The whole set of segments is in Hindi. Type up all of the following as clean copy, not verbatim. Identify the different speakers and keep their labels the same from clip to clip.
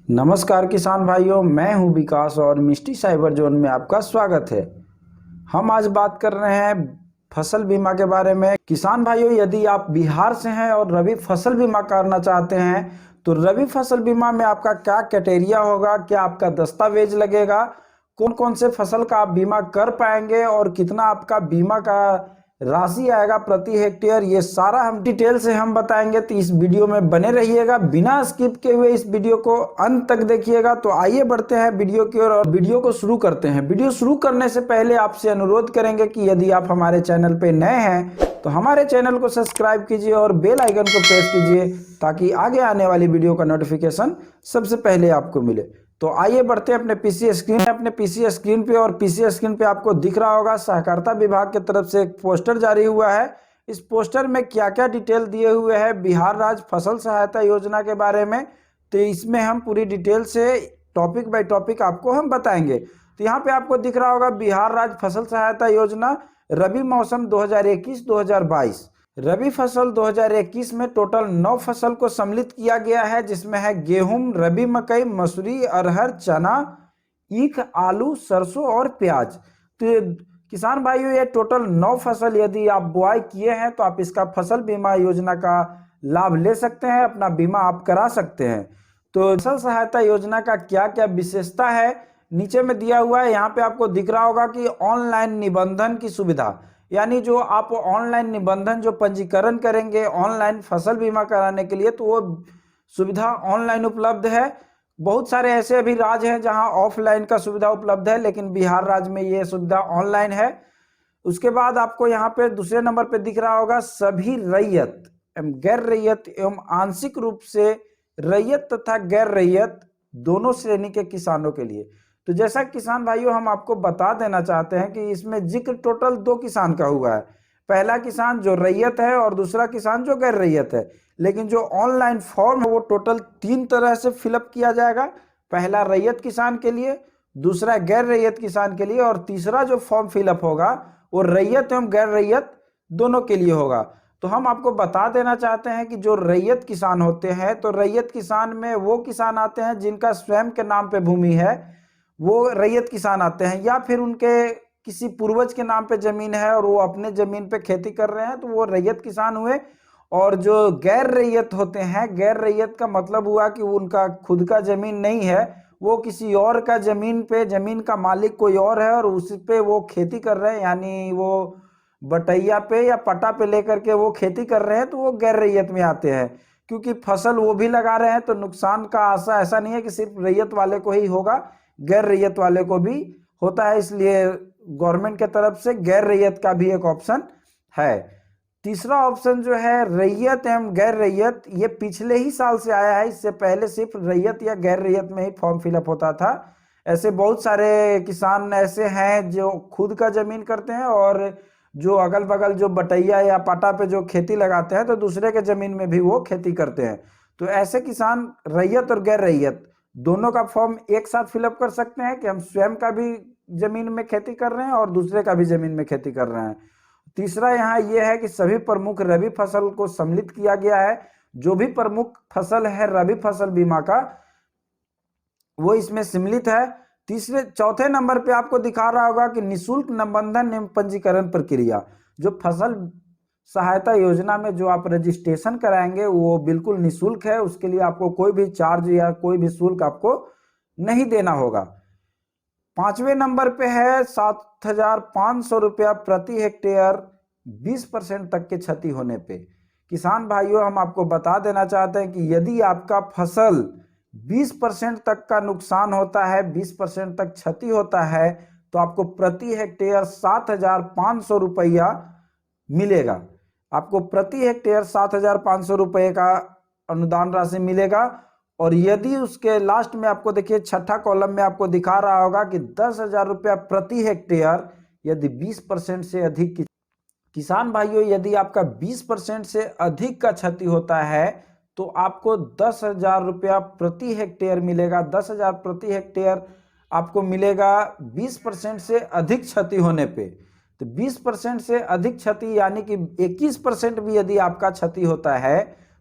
Speaker 1: नमस्कार किसान भाइयों, मैं हूं विकास और मिस्टी साइबर जोन में आपका स्वागत है। हम आज बात कर रहे हैं फसल बीमा के बारे में। किसान भाइयों, यदि आप बिहार से हैं और रबी फसल बीमा करना चाहते हैं तो रबी फसल बीमा में आपका क्या क्राइटेरिया होगा, क्या आपका दस्तावेज लगेगा, कौन कौन से फसल का आप बीमा कर पाएंगे और कितना आपका बीमा का राशि आएगा प्रति हेक्टेयर, ये सारा हम डिटेल से हम बताएंगे। तो इस वीडियो में बने रहिएगा, बिना स्किप किए हुए इस वीडियो को अंत तक देखिएगा। तो आइए बढ़ते हैं वीडियो की ओर और वीडियो को शुरू करते हैं। वीडियो शुरू करने से पहले आपसे अनुरोध करेंगे कि यदि आप हमारे चैनल पे नए हैं तो हमारे चैनल को सब्सक्राइब कीजिए और बेल आइकन को प्रेस कीजिए ताकि आगे आने वाली वीडियो का नोटिफिकेशन सबसे पहले आपको मिले। तो आइए बढ़ते हैं अपने पीसी स्क्रीन पे और पीसी स्क्रीन पे आपको दिख रहा होगा सहकारिता विभाग की तरफ से एक पोस्टर जारी हुआ है। इस पोस्टर में क्या क्या डिटेल दिए हुए हैं बिहार राज्य फसल सहायता योजना के बारे में, तो इसमें हम पूरी डिटेल से टॉपिक बाय टॉपिक आपको हम बताएंगे। तो यहाँ पे आपको दिख रहा होगा बिहार राज्य फसल सहायता योजना रबी मौसम 2021-2022। रबी फसल 2021 में टोटल 9 फसल को सम्मिलित किया गया है, जिसमें है गेहूं, रबी मकई, मसूरी, अरहर, चना, ईख, आलू, सरसों और प्याज। तो किसान भाइयों, ये टोटल 9 फसल यदि आप बुआई किए हैं तो आप इसका फसल बीमा योजना का लाभ ले सकते हैं, अपना बीमा आप करा सकते हैं। तो फसल सहायता योजना का क्या क्या विशेषता है नीचे में दिया हुआ है। यहाँ पे आपको दिख रहा होगा कि ऑनलाइन निबंधन की सुविधा, यानी जो आप ऑनलाइन निबंधन जो पंजीकरण करेंगे ऑनलाइन फसल बीमा कराने के लिए, तो वो सुविधा ऑनलाइन उपलब्ध है। बहुत सारे ऐसे अभी राज्य हैं जहां ऑफलाइन का सुविधा उपलब्ध है, लेकिन बिहार राज्य में ये सुविधा ऑनलाइन है। उसके बाद आपको यहाँ पे दूसरे नंबर पे दिख रहा होगा सभी रैयत एवं गैर रैयत एवं आंशिक रूप से रैयत तथा गैर रैयत दोनों श्रेणी के किसानों के लिए। तो जैसा किसान भाइयों हम आपको बता देना चाहते हैं कि इसमें जिक्र टोटल 2 किसान का हुआ है। पहला किसान जो रैयत है और दूसरा किसान जो गैर रैयत है। लेकिन जो ऑनलाइन फॉर्म है वो टोटल 3 तरह से फिलअप किया जाएगा। पहला रैयत किसान के लिए, दूसरा गैर रैयत किसान के लिए और तीसरा जो फॉर्म फिलअप होगा वो रैयत एवं गैर रैयत दोनों के लिए होगा। तो हम आपको बता देना चाहते हैं कि जो रैयत किसान होते हैं, तो रैयत किसान में वो किसान आते हैं जिनका स्वयं के नाम पे भूमि है, वो रैयत किसान आते हैं, या फिर उनके किसी पूर्वज के नाम पे जमीन है और वो अपने जमीन पे खेती कर रहे हैं, तो वो रैयत किसान हुए। और जो गैर रैयत होते हैं, गैर रैयत का मतलब हुआ कि उनका खुद का जमीन नहीं है, वो किसी और का जमीन पे, जमीन का मालिक कोई और है और उस पे वो खेती कर रहे हैं, यानी वो बटैया पे या पट्टा पे लेकर के वो खेती कर रहे हैं, तो वो गैर रैयत में आते हैं। क्योंकि फसल वो भी लगा रहे हैं तो नुकसान का आशा ऐसा नहीं है कि सिर्फ रैयत वाले को ही होगा, गैर रैयत वाले को भी होता है। इसलिए गवर्नमेंट की तरफ से गैर रैयत का भी एक ऑप्शन है। तीसरा ऑप्शन जो है रैयत एवं गैर रैयत, ये पिछले ही साल से आया है। इससे पहले सिर्फ रैयत या गैर रैयत में ही फॉर्म फिलअप होता था। ऐसे बहुत सारे किसान ऐसे हैं जो खुद का जमीन करते हैं और जो अगल बगल जो बटैया या पाटा पे जो खेती लगाते हैं तो दूसरे के जमीन में भी वो खेती करते हैं। तो ऐसे किसान रैयत और गैर रैयत दोनों का फॉर्म एक साथ फिलअप कर सकते हैं कि हम स्वयं का भी जमीन में खेती कर रहे हैं और दूसरे का भी जमीन में खेती कर रहे हैं। तीसरा यहाँ ये है कि सभी प्रमुख रबी फसल को सम्मिलित किया गया है। जो भी प्रमुख फसल है रबी फसल बीमा का वो इसमें सम्मिलित है। चौथे नंबर पे आपको दिखा रहा होगा कि निःशुल्क निबंधन एवं पंजीकरण प्रक्रिया। जो फसल सहायता योजना में जो आप रजिस्ट्रेशन कराएंगे वो बिल्कुल निःशुल्क है, उसके लिए आपको कोई भी चार्ज या कोई भी शुल्क आपको नहीं देना होगा। 5वें नंबर पे है 7,500 रुपया प्रति हेक्टेयर 20% तक के क्षति होने पे। किसान भाइयों, हम आपको बता देना चाहते हैं कि यदि आपका फसल 20% तक का नुकसान होता है, 20% तक क्षति होता है, तो आपको प्रति हेक्टेयर 7,500 रुपया मिलेगा। आपको प्रति हेक्टेयर 7,500 रुपये का अनुदान राशि मिलेगा। और यदि उसके लास्ट में आपको देखिए छठा कॉलम में आपको दिखा रहा होगा कि 10,000 रुपया प्रति हेक्टेयर यदि 20% से अधिक। किसान भाइयों, यदि आपका 20% से अधिक का क्षति होता है तो आपको 10,000 रुपया प्रति हेक्टेयर मिलेगा। 10,000 प्रति हेक्टेयर आपको मिलेगा 20% से अधिक क्षति होने पे। तो 20% से अधिक क्षति यानी कि 21% भी यदि आपका क्षति होता है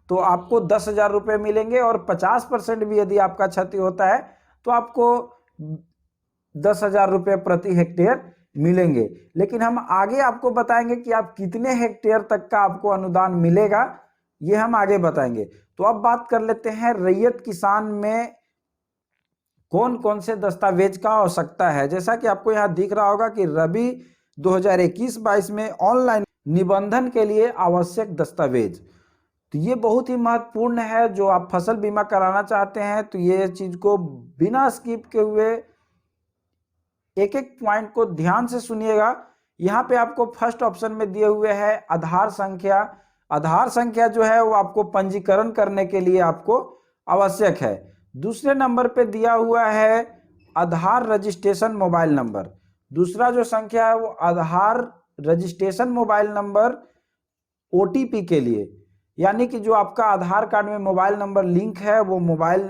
Speaker 1: तो आपको 10,000 रुपये मिलेंगे, और 50% भी यदि आपका क्षति होता है तो आपको 10,000 रुपये प्रति हेक्टेयर मिलेंगे। लेकिन हम आगे आपको बताएंगे कि आप कितने हेक्टेयर तक का आपको अनुदान मिलेगा, ये हम आगे बताएंगे। तो अब बात कर लेते हैं रैयत किसान में कौन कौन से दस्तावेज का आवश्यकता है। जैसा कि आपको यहाँ दिख रहा होगा कि रबी 2021-22 में ऑनलाइन निबंधन के लिए आवश्यक दस्तावेज, तो ये बहुत ही महत्वपूर्ण है। जो आप फसल बीमा कराना चाहते हैं तो ये चीज को बिना स्किप के हुए एक एक पॉइंट को ध्यान से सुनिएगा। यहाँ पे आपको फर्स्ट ऑप्शन में दिए हुए है आधार संख्या। आधार संख्या जो है वो आपको पंजीकरण करने के लिए आपको आवश्यक है। दूसरे नंबर पे दिया हुआ है आधार रजिस्ट्रेशन मोबाइल नंबर। दूसरा जो संख्या है वो आधार रजिस्ट्रेशन मोबाइल नंबर ओटीपी के लिए, यानी कि जो आपका आधार कार्ड में मोबाइल नंबर लिंक है वो मोबाइल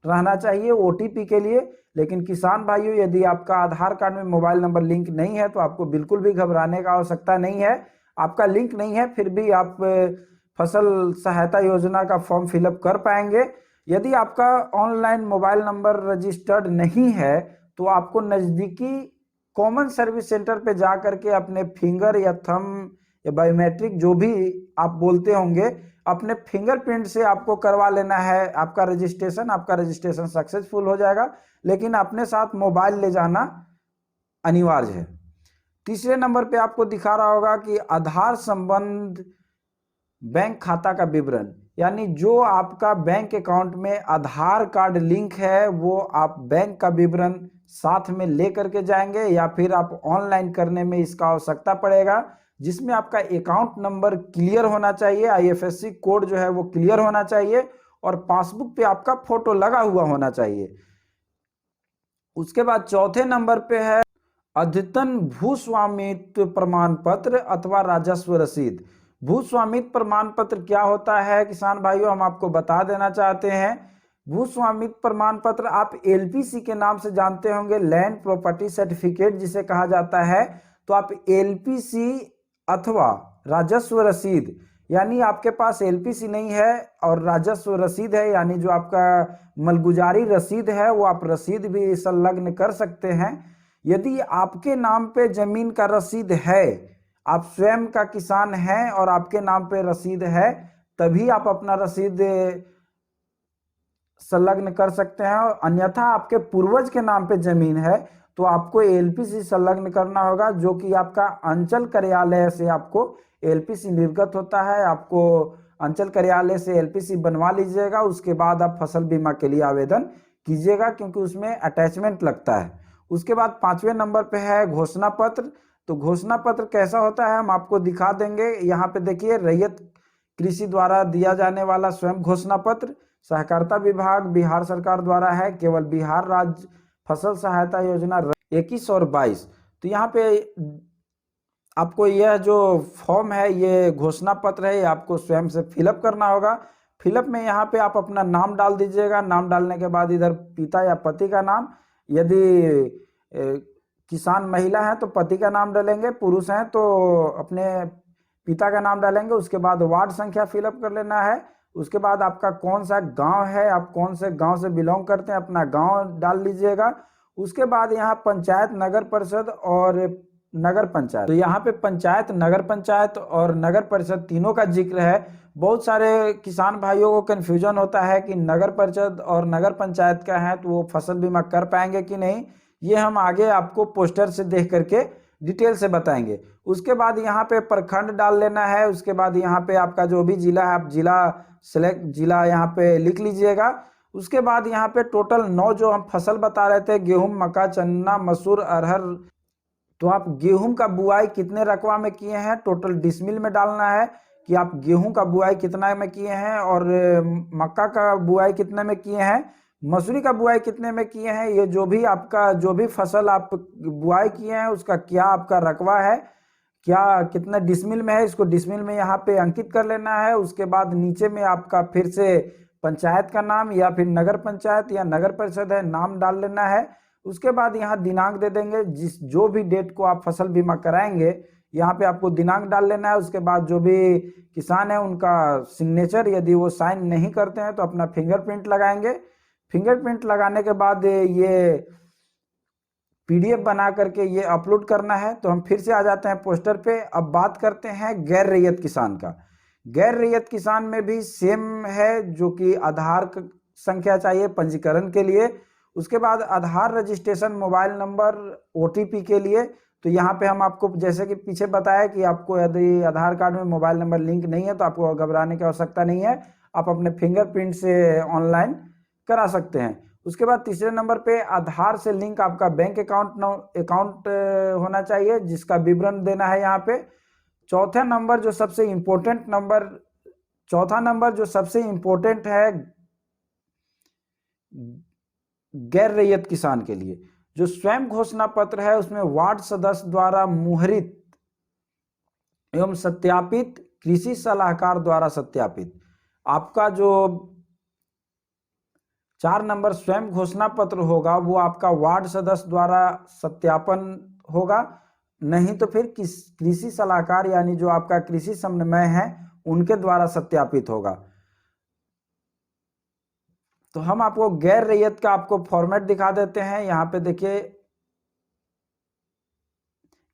Speaker 1: रहना चाहिए ओटीपी के लिए। लेकिन किसान भाइयों, यदि आपका आधार कार्ड में मोबाइल नंबर लिंक नहीं है तो आपको बिल्कुल भी घबराने का आवश्यकता नहीं है। आपका लिंक नहीं है फिर भी आप फसल सहायता योजना का फॉर्म फिलअप कर पाएंगे। यदि आपका ऑनलाइन मोबाइल नंबर रजिस्टर्ड नहीं है तो आपको नज़दीकी कॉमन सर्विस सेंटर पे जा करके अपने फिंगर या थंब या बायोमेट्रिक जो भी आप बोलते होंगे, अपने फिंगरप्रिंट से आपको करवा लेना है आपका रजिस्ट्रेशन सक्सेसफुल हो जाएगा। लेकिन अपने साथ मोबाइल ले जाना अनिवार्य है। तीसरे नंबर पे आपको दिखा रहा होगा कि आधार संबंध बैंक खाता का विवरण, यानी जो आपका बैंक अकाउंट में आधार कार्ड लिंक है वो आप बैंक का विवरण साथ में ले करके जाएंगे, या फिर आप ऑनलाइन करने में इसका आवश्यकता पड़ेगा, जिसमें आपका अकाउंट नंबर क्लियर होना चाहिए, आईएफएससी कोड जो है वो क्लियर होना चाहिए, और पासबुक पे आपका फोटो लगा हुआ होना चाहिए। उसके बाद चौथे नंबर पे है अद्यतन भूस्वामित्व प्रमाण पत्र अथवा राजस्व रसीद। भूस्वामित्व प्रमाण पत्र क्या होता है किसान भाइयों, हम आपको बता देना चाहते हैं। भूस्वामित्व प्रमाण पत्र आप एलपीसी के नाम से जानते होंगे, लैंड प्रॉपर्टी सर्टिफिकेट जिसे कहा जाता है। तो आप एलपीसी अथवा राजस्व रसीद, यानी आपके पास एलपीसी नहीं है और राजस्व रसीद है, यानी जो आपका मलगुजारी रसीद है वो आप रसीद भी संलग्न कर सकते हैं। यदि आपके नाम पे जमीन का रसीद है, आप स्वयं का किसान हैं और आपके नाम पे रसीद है, तभी आप अपना रसीद संलग्न कर सकते हैं। अन्यथा आपके पूर्वज के नाम पे जमीन है तो आपको एलपीसी संलग्न करना होगा, जो कि आपका अंचल कार्यालय से आपको एलपीसी निर्गत होता है। आपको अंचल कार्यालय से एलपीसी बनवा लीजिएगा, उसके बाद आप फसल बीमा के लिए आवेदन कीजिएगा, क्योंकि उसमें अटैचमेंट लगता है। उसके बाद पांचवें नंबर पे है घोषणा पत्र। तो घोषणा पत्र कैसा होता है हम आपको दिखा देंगे। यहाँ पे देखिए, रैयत कृषि द्वारा दिया जाने वाला स्वयं घोषणा पत्र सहकारिता विभाग बिहार सरकार द्वारा है, केवल बिहार राज्य फसल सहायता योजना 21 और 22। तो यहाँ पे आपको यह जो फॉर्म है, ये घोषणा पत्र है, ये आपको स्वयं से फिलअप करना होगा। फिलअप में यहाँ पे आप अपना नाम डाल दीजिएगा। नाम डालने के बाद इधर पिता या पति का नाम, यदि किसान महिला है तो पति का नाम डालेंगे, पुरुष हैं तो अपने पिता का नाम डालेंगे। उसके बाद वार्ड संख्या फिलअप कर लेना है। उसके बाद आपका कौन सा गांव है, आप कौन से गांव से बिलोंग करते हैं, अपना गांव डाल लीजिएगा। उसके बाद यहाँ पंचायत, नगर परिषद और नगर पंचायत, तो यहाँ पे पंचायत, नगर पंचायत और नगर परिषद तीनों का जिक्र है। बहुत सारे किसान भाइयों को कन्फ्यूजन होता है कि नगर परिषद और नगर पंचायत का है तो वो फसल बीमा कर पाएंगे कि नहीं, ये हम आगे आपको पोस्टर से देख करके डिटेल से बताएंगे। उसके बाद यहाँ पे प्रखंड डाल लेना है। उसके बाद यहाँ पे आपका जो भी जिला है, आप जिला यहाँ पे लिख लीजिएगा। उसके बाद यहाँ पे टोटल 9 जो हम फसल बता रहे थे, गेहूं, मक्का, चना, मसूर, अरहर, तो आप गेहूं का बुआई कितने रकबा में किए हैं, टोटल डिसमिल में डालना है कि आप गेहूं का बुआई कितना में किए हैं, और मक्का का बुआई कितने में किए हैं, मसूरी का बुआई कितने में किए हैं। ये जो भी आपका जो भी फसल आप बुआई किए हैं उसका क्या आपका रकबा है, क्या कितना डिसमिल में है, इसको डिसमिल में यहाँ पे अंकित कर लेना है। उसके बाद नीचे में आपका फिर से पंचायत का नाम या फिर नगर पंचायत या नगर परिषद है, नाम डाल लेना है। उसके बाद यहाँ दिनांक दे देंगे, जो भी डेट को आप फसल बीमा कराएंगे, यहाँ पे आपको दिनांक डाल लेना है। उसके बाद जो भी किसान है उनका सिग्नेचर, यदि वो साइन नहीं करते हैं तो अपना फिंगरप्रिंट लगाएंगे। फिंगरप्रिंट लगाने के बाद ये पीडीएफ बना करके ये अपलोड करना है। तो हम फिर से आ जाते हैं पोस्टर पे। अब बात करते हैं गैर रैयत किसान का। गैर रैयत किसान में भी सेम है, जो कि आधार संख्या चाहिए पंजीकरण के लिए। उसके बाद आधार रजिस्ट्रेशन, मोबाइल नंबर, ओटीपी के लिए। तो यहाँ पे हम आपको जैसे कि पीछे बताया कि आपको यदि आधार कार्ड में मोबाइल नंबर लिंक नहीं है तो आपको घबराने की आवश्यकता नहीं है, आप अपने फिंगरप्रिंट से ऑनलाइन करा सकते हैं। उसके बाद तीसरे नंबर पे आधार से लिंक आपका बैंक अकाउंट होना चाहिए, जिसका विवरण देना है यहाँ पे। चौथा नंबर जो सबसे इम्पोर्टेंट है गैर रैयत किसान के लिए, जो स्वयं घोषणा पत्र है उसमें वार्ड सदस्य द्वारा मुहरित एवं सत्यापित, कृषि सलाहकार द्वारा सत्यापित। आपका जो 4 नंबर स्वयं घोषणा पत्र होगा वो आपका वार्ड सदस्य द्वारा सत्यापन होगा, नहीं तो फिर कृषि सलाहकार यानी जो आपका कृषि समन्वय है उनके द्वारा सत्यापित होगा। तो हम आपको गैर रैयत का आपको फॉर्मेट दिखा देते हैं। यहाँ पे देखिए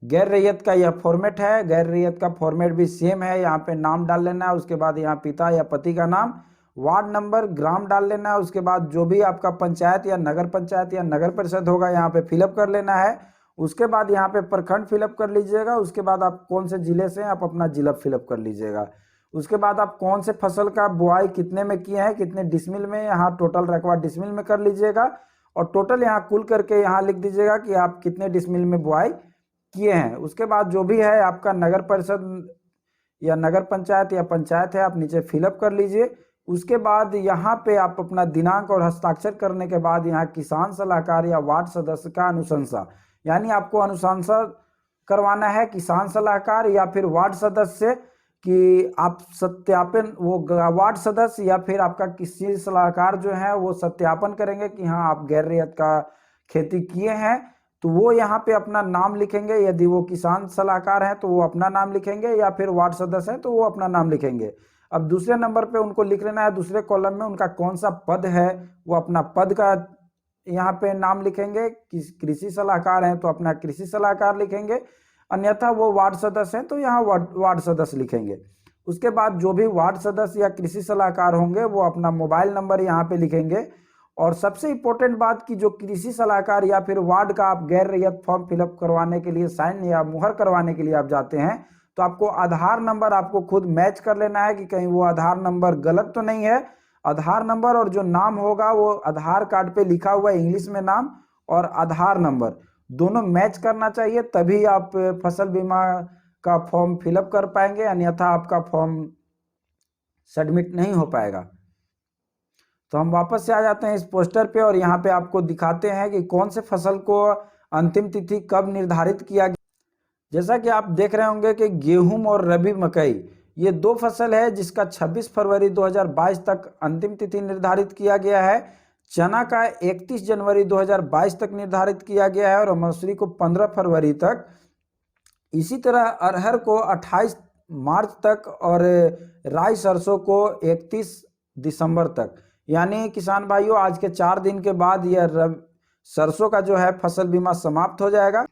Speaker 1: गैर रैयत का यह फॉर्मेट है। गैर रैयत का फॉर्मेट भी सेम है। यहाँ पे नाम डाल लेना है, उसके बाद यहाँ पिता या पति का नाम, वार्ड नंबर, ग्राम डाल लेना है। उसके बाद जो भी आपका पंचायत या नगर पंचायत या नगर परिषद होगा यहाँ पे फिलअप कर लेना है। उसके बाद यहाँ पे प्रखंड फिलअप कर लीजिएगा। उसके बाद आप कौन से जिले से हैं आप अपना जिला फिलअप कर लीजिएगा। उसके बाद आप कौन से फसल का बुआई कितने में किए हैं, कितने डिसमिल में, यहाँ टोटल रकबा डिसमिल में कर लीजिएगा। और टोटल यहाँ कुल करके यहाँ लिख दीजिएगा कि आप कितने डिसमिल में बुआई किए हैं। उसके बाद जो भी है आपका नगर परिषद या नगर पंचायत या पंचायत है आप नीचे फिलअप कर लीजिए। उसके बाद यहाँ पे आप अपना दिनांक और हस्ताक्षर करने के बाद यहाँ किसान सलाहकार या वार्ड सदस्य का अनुशंसा, यानी आपको अनुशंसा करवाना है किसान सलाहकार या फिर वार्ड सदस्य कि आप सत्यापन, वो वार्ड सदस्य या फिर आपका किसी सलाहकार जो है वो सत्यापन करेंगे कि हाँ आप गैर रैयत का खेती किए हैं। तो वो यहाँ पे अपना नाम लिखेंगे। यदि वो किसान सलाहकार हैं तो वो अपना नाम लिखेंगे, या फिर वार्ड सदस्य हैं तो वो अपना नाम लिखेंगे। अब दूसरे नंबर पे उनको लिख लेना है दूसरे कॉलम में उनका कौन सा पद है, वो अपना पद का यहाँ पे नाम लिखेंगे। कृषि सलाहकार हैं तो अपना कृषि सलाहकार लिखेंगे, अन्यथा वो वार्ड सदस्य हैं तो यहाँ वार्ड सदस्य लिखेंगे। उसके बाद जो भी वार्ड सदस्य या कृषि सलाहकार होंगे वो अपना मोबाइल नंबर यहाँ पे लिखेंगे। और सबसे इम्पोर्टेंट बात कि जो कृषि सलाहकार या फिर वार्ड का आप गैर रैयत फॉर्म फिलअप करवाने के लिए, साइन या मुहर करवाने के लिए आप जाते हैं तो आपको आधार नंबर आपको खुद मैच कर लेना है कि कहीं वो आधार नंबर गलत तो नहीं है। आधार नंबर और जो नाम होगा वो आधार कार्ड पे लिखा हुआ है इंग्लिश में नाम और आधार नंबर दोनों मैच करना चाहिए, तभी आप फसल बीमा का फॉर्म फिलअप कर पाएंगे, अन्यथा आपका फॉर्म सबमिट नहीं हो पाएगा। तो हम वापस से आ जाते हैं इस पोस्टर पे और यहाँ पे आपको दिखाते हैं कि कौन से फसल को अंतिम तिथि कब निर्धारित किया गया। जैसा कि आप देख रहे होंगे कि गेहूं और रबी मकई ये 2 फसल है जिसका 26 फरवरी 2022 तक अंतिम तिथि निर्धारित किया गया है। चना का 31 जनवरी 2022 तक निर्धारित किया गया है और मसूरी को 15 फरवरी तक। इसी तरह अरहर को 28 मार्च तक और राई सरसों को 31 दिसंबर तक। यानी किसान भाइयों आज के 4 दिन के बाद यह सरसों का जो है फसल बीमा समाप्त हो जाएगा।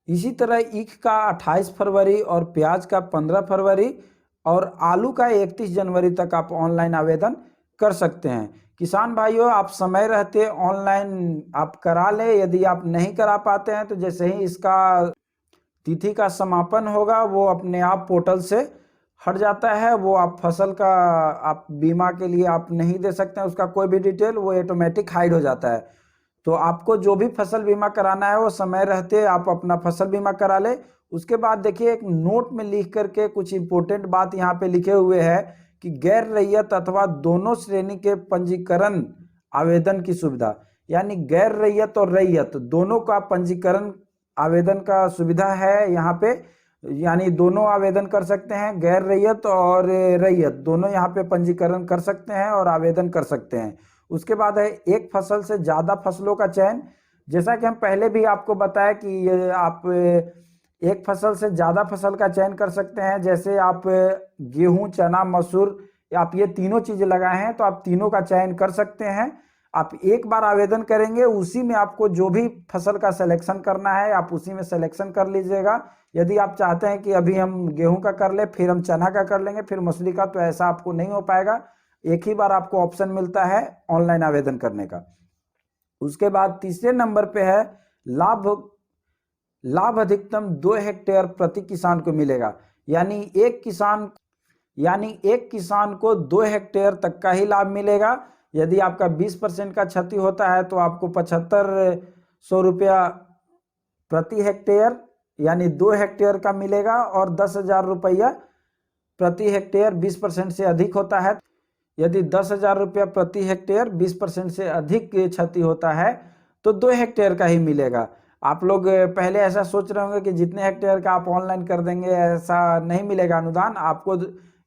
Speaker 1: इसी तरह ईख का 28 फरवरी और प्याज का 15 फरवरी और आलू का 31 जनवरी तक आप ऑनलाइन आवेदन कर सकते हैं। किसान भाइयों आप समय रहते ऑनलाइन आप करा लें। यदि आप नहीं करा पाते हैं तो जैसे ही इसका तिथि का समापन होगा वो अपने आप पोर्टल से हट जाता है। वो आप फसल का आप बीमा के लिए आप नहीं दे सकते हैं उसका कोई भी डिटेल, वो ऑटोमेटिक हाइड हो जाता है। तो आपको जो भी फसल बीमा कराना है वो समय रहते आप अपना फसल बीमा करा ले। उसके बाद देखिए एक नोट में लिख करके कुछ इंपॉर्टेंट बात यहाँ पे लिखे हुए है कि गैर रैयत अथवा दोनों श्रेणी के पंजीकरण आवेदन की सुविधा, यानी गैर रैयत और रैयत दोनों का पंजीकरण आवेदन का सुविधा है यहाँ पे, यानी दोनों आवेदन कर सकते हैं। गैर रैयत और रैयत दोनों यहाँ पे पंजीकरण कर सकते हैं और आवेदन कर सकते हैं। उसके बाद है एक फसल से ज़्यादा फसलों का चयन। जैसा कि हम पहले भी आपको बताया कि ये आप एक फसल से ज़्यादा फसल का चयन कर सकते हैं। जैसे आप गेहूं, चना, मसूर, आप ये तीनों चीज़ लगाए हैं तो आप तीनों का चयन कर सकते हैं। आप एक बार आवेदन करेंगे, उसी में आपको जो भी फसल का सिलेक्शन करना है आप उसी में सिलेक्शन कर लीजिएगा। यदि आप चाहते हैं कि अभी हम गेहूं का कर ले, फिर हम चना का कर लेंगे, फिर मसूरी का, तो ऐसा आपको नहीं हो पाएगा। एक ही बार आपको ऑप्शन मिलता है ऑनलाइन आवेदन करने का। उसके बाद तीसरे नंबर पे है लाभ। लाभ अधिकतम 2 हेक्टेयर प्रति किसान को मिलेगा। यानी एक किसान को 2 हेक्टेयर तक का ही लाभ मिलेगा। यदि आपका 20% का क्षति होता है तो आपको 7500 रुपया प्रति हेक्टेयर यानी 2 हेक्टेयर का मिलेगा, और 10,000 रुपया प्रति हेक्टेयर 20% से अधिक होता है। यदि 10,000 रुपया प्रति हेक्टेयर 20% से अधिक क्षति होता है तो 2 हेक्टेयर का ही मिलेगा। आप लोग पहले ऐसा सोच रहे होंगे कि जितने हेक्टेयर का आप ऑनलाइन कर देंगे ऐसा नहीं मिलेगा अनुदान आपको।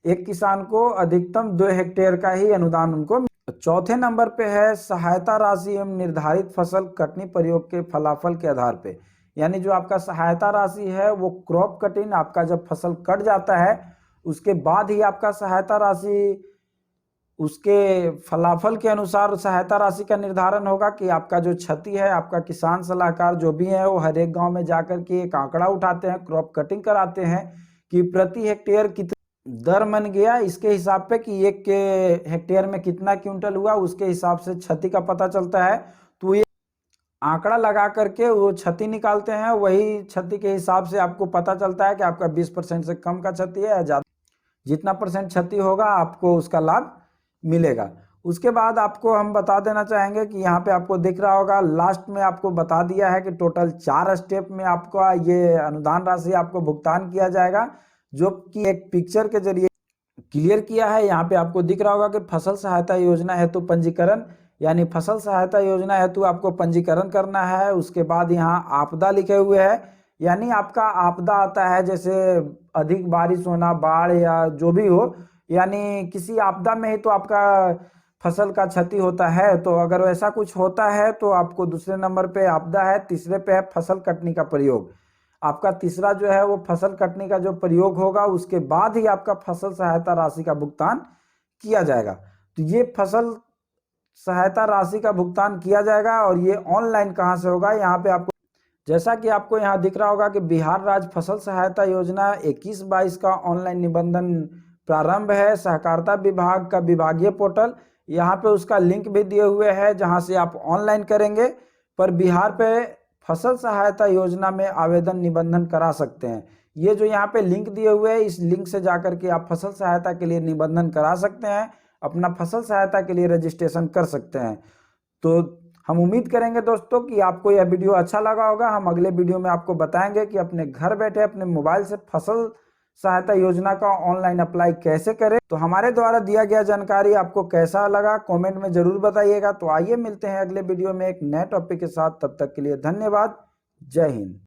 Speaker 1: एक किसान को अधिकतम 2 हेक्टेयर का ही अनुदान उनको। चौथे नंबर पे है सहायता राशि एवं निर्धारित फसल कटनी प्रयोग के फलाफल के आधार पे। यानी जो आपका सहायता राशि है वो क्रॉप कटिंग, आपका जब फसल कट जाता है उसके बाद ही आपका सहायता राशि, उसके फलाफल के अनुसार सहायता राशि का निर्धारण होगा कि आपका जो क्षति है, आपका किसान सलाहकार जो भी है वो हर एक गांव में जाकर के एक आंकड़ा उठाते हैं, क्रॉप कटिंग कराते हैं कि प्रति हेक्टेयर कितना दर मन गया, इसके हिसाब पे कि एक के हेक्टेयर में कितना क्विंटल हुआ, उसके हिसाब से क्षति का पता चलता है। तो ये आंकड़ा लगा करके वो क्षति निकालते हैं, वही क्षति के हिसाब से आपको पता चलता है कि आपका 20% से कम का क्षति है या ज़्यादा, जितना परसेंट क्षति होगा आपको उसका लाभ मिलेगा। उसके बाद आपको हम बता देना चाहेंगे कि यहाँ पे आपको दिख रहा होगा लास्ट में आपको बता दिया है कि टोटल 4 स्टेप में आपका ये अनुदान राशि आपको भुगतान किया जाएगा, जो कि एक पिक्चर के जरिए क्लियर किया है। यहाँ पे आपको दिख रहा होगा कि फसल सहायता योजना हेतु पंजीकरण, यानी फसल सहायता योजना हेतु आपको पंजीकरण करना है। उसके बाद यहाँ आपदा लिखे हुए है, यानी आपका आपदा आता है जैसे अधिक बारिश होना, बाढ़ या जो भी हो, यानी किसी आपदा में ही तो आपका फसल का क्षति होता है। तो अगर वैसा कुछ होता है तो आपको दूसरे नंबर पे आपदा है, तीसरे पे है फसल कटनी का प्रयोग। आपका तीसरा जो है वो फसल कटनी का जो प्रयोग होगा उसके बाद ही आपका फसल सहायता राशि का भुगतान किया जाएगा। तो ये फसल सहायता राशि का भुगतान किया जाएगा, और ये ऑनलाइन कहाँ से होगा, यहाँ पे आपको जैसा कि आपको यहाँ दिख रहा होगा कि बिहार राज्य फसल सहायता योजना 21-22 का ऑनलाइन निबंधन प्रारंभ है। सहकारिता विभाग का विभागीय पोर्टल, यहाँ पे उसका लिंक भी दिए हुए हैं जहाँ से आप ऑनलाइन करेंगे पर बिहार पे फसल सहायता योजना में आवेदन निबंधन करा सकते हैं। ये जो यहाँ पे लिंक दिए हुए हैं, इस लिंक से जाकर के आप फसल सहायता के लिए निबंधन करा सकते हैं, अपना फसल सहायता के लिए रजिस्ट्रेशन कर सकते हैं। तो हम उम्मीद करेंगे दोस्तों कि आपको यह वीडियो अच्छा लगा होगा। हम अगले वीडियो में आपको बताएंगे कि अपने घर बैठे अपने मोबाइल से फसल सहायता योजना का ऑनलाइन अप्लाई कैसे करें। तो हमारे द्वारा दिया गया जानकारी आपको कैसा लगा कमेंट में जरूर बताइएगा। तो आइए मिलते हैं अगले वीडियो में एक नए टॉपिक के साथ, तब तक के लिए धन्यवाद। जय हिंद।